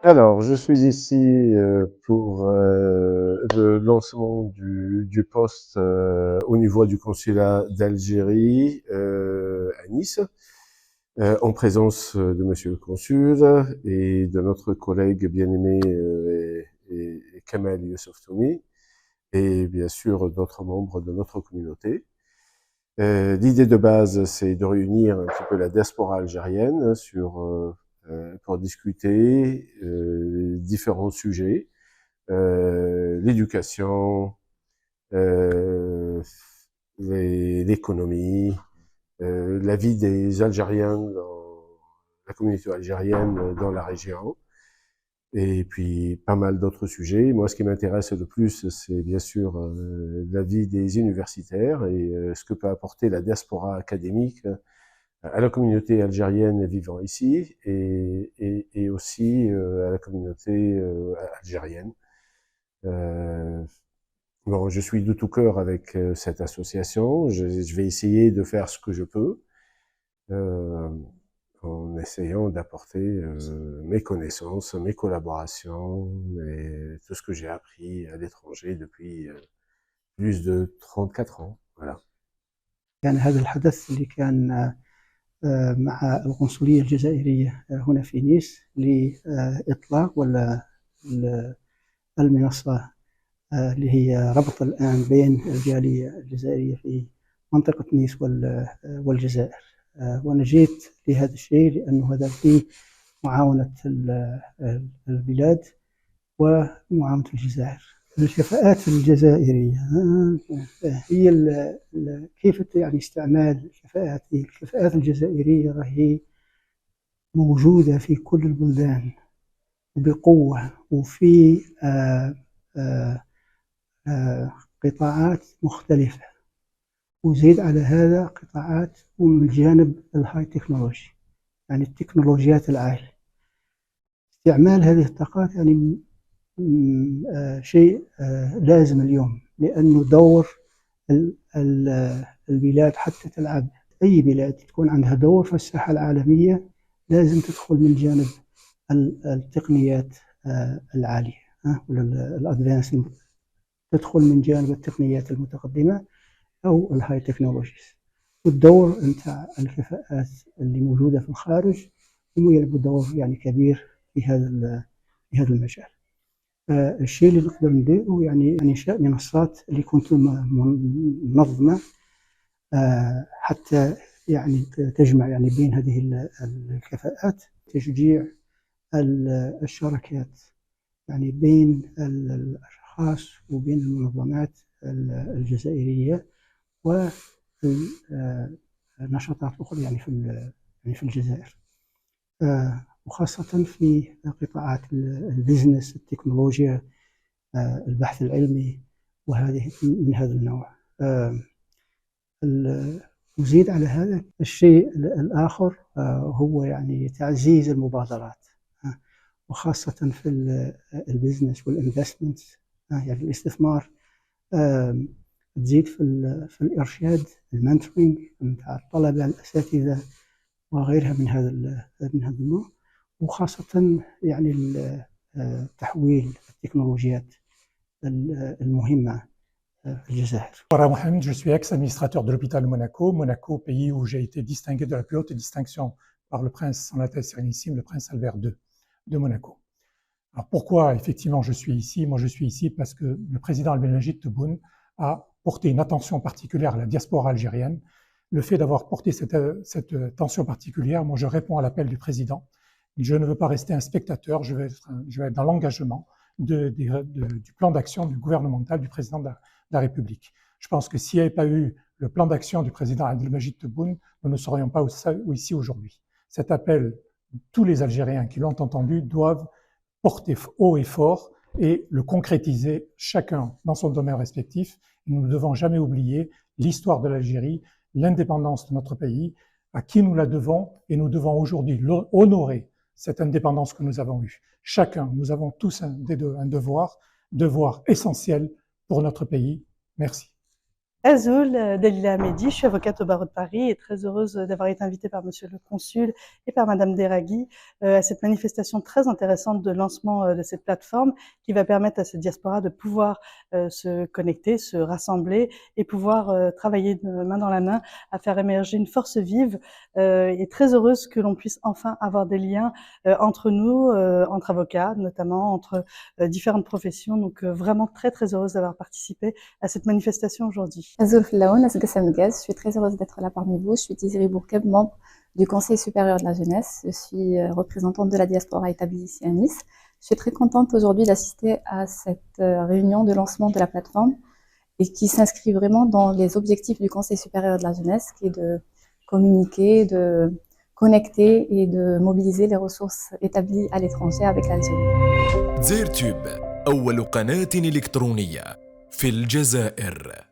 Alors, je suis ici pour le lancement du poste au niveau du consulat d'Algérie à Nice, en présence de Monsieur le Consul et de notre collègue bien-aimé Kamal Youssouf Toumi, et bien sûr d'autres membres de notre communauté. L'idée de base, c'est de réunir un petit peu la diaspora algérienne pour discuter différents sujets, l'éducation, euh, l'économie, la vie des Algériens dans la communauté algérienne dans la région, et puis pas mal d'autres sujets. Moi, ce qui m'intéresse le plus, c'est bien sûr la vie des universitaires et ce que peut apporter la diaspora académique à la communauté algérienne vivant ici et aussi à la communauté algérienne. Euh, bon, je suis de tout cœur avec cette association. Je vais essayer de faire ce que je peux euh, en essayant d'apporter mes connaissances, mes collaborations et tout ce que j'ai appris à l'étranger depuis plus de 34 ans. Voilà. كان هذا الحدث اللي كان مع القنصلية الجزائرية هنا في نيس لإطلاق ولا المنصة اللي هي ربط الآن بين الجالية الجزائرية في منطقة نيس والجزائر. وأنا جيت لهذا الشيء لأنه هذا في معاونة البلاد ومعاونة الجزائر. الكفاءات الجزائرية هي كيف يعني استعمال الكفاءات. الكفاءات الجزائرية راهي موجودة في كل البلدان وبقوة وفي قطاعات مختلفة، وزيد على هذا قطاعات من الجانب الهاي تكنولوجي، يعني التكنولوجيات العالية. استعمال هذه الطاقات يعني شيء لازم اليوم، لأنه دور البلاد حتى تلعب. أي بلاد تكون عندها دور في الساحة العالمية لازم تدخل من جانب التقنيات العالية، الأدفانس، تدخل من جانب التقنيات المتقدمة أو الهاي تكنولوجيز. والدور نتاع الكفاءات اللي موجودة في الخارج هم يلعبوا دور يعني كبير في هذا المجال. الشيء اللي نقدر نديره يعني إنشاء منصات اللي كنت منظمة حتى يعني تجمع يعني بين هذه الكفاءات، تشجيع الشراكات يعني بين الأشخاص وبين المنظمات الجزائرية ونشاطات أخرى يعني في الجزائر، وخاصة في قطاعات البزنس، التكنولوجيا، البحث العلمي وهذه من هذا النوع. نزيد على هذا الشيء الآخر هو يعني تعزيز المبادرات، وخاصة في البزنس والانفستمنت، يعني الاستثمار. تزيد في الإرشاد، المنتورينج نتاع الطلبة، الأساتذة وغيرها من هذا النوع، وخاصة يعني تحويل التكنولوجيات المهمة في الجزائر. Mohamed, je suis ex-administrateur de l'hôpital de Monaco. Monaco, pays où j'ai été distingué de la plus haute distinction par le prince, son Altesse Sérénissime, le prince Albert II de Monaco. Alors pourquoi effectivement je suis ici? Moi je suis ici parce que le président Abdelmadjid Tebboune a porté une attention particulière à la diaspora algérienne. Le fait d'avoir porté cette attention particulière, moi je réponds à l'appel du président. Je ne veux pas rester un spectateur, je vais être dans l'engagement du plan d'action du gouvernemental du président de la République. Je pense que s'il n'y avait pas eu le plan d'action du président Abdelmadjid Tebboune, nous ne serions pas ici aujourd'hui. Cet appel, tous les Algériens qui l'ont entendu doivent porter haut et fort et le concrétiser chacun dans son domaine respectif. Nous ne devons jamais oublier l'histoire de l'Algérie, l'indépendance de notre pays, à qui nous la devons, et nous devons aujourd'hui honorer cette indépendance que nous avons eue. Chacun, nous avons tous un devoir essentiel pour notre pays. Merci. Azoul Dalila Hamedi, je suis avocate au barreau de Paris et très heureuse d'avoir été invitée par Monsieur le Consul et par Madame Deragui à cette manifestation très intéressante de lancement de cette plateforme qui va permettre à cette diaspora de pouvoir se connecter, se rassembler et pouvoir travailler de main dans la main à faire émerger une force vive et très heureuse que l'on puisse enfin avoir des liens entre nous, entre avocats notamment, entre différentes professions. Donc vraiment très très heureuse d'avoir participé à cette manifestation aujourd'hui. Azul Filaoun, je suis très heureuse d'être là parmi vous. Je suis Tiziri Bourkeb, membre du Conseil supérieur de la jeunesse. Je suis représentante de la diaspora établie ici à Nice. Je suis très contente aujourd'hui d'assister à cette réunion de lancement de la plateforme et qui s'inscrit vraiment dans les objectifs du Conseil supérieur de la jeunesse, qui est de communiquer, de connecter et de mobiliser les ressources établies à l'étranger avec l'Algérie. زيرتوب أول قناة إلكترونية في الجزائر.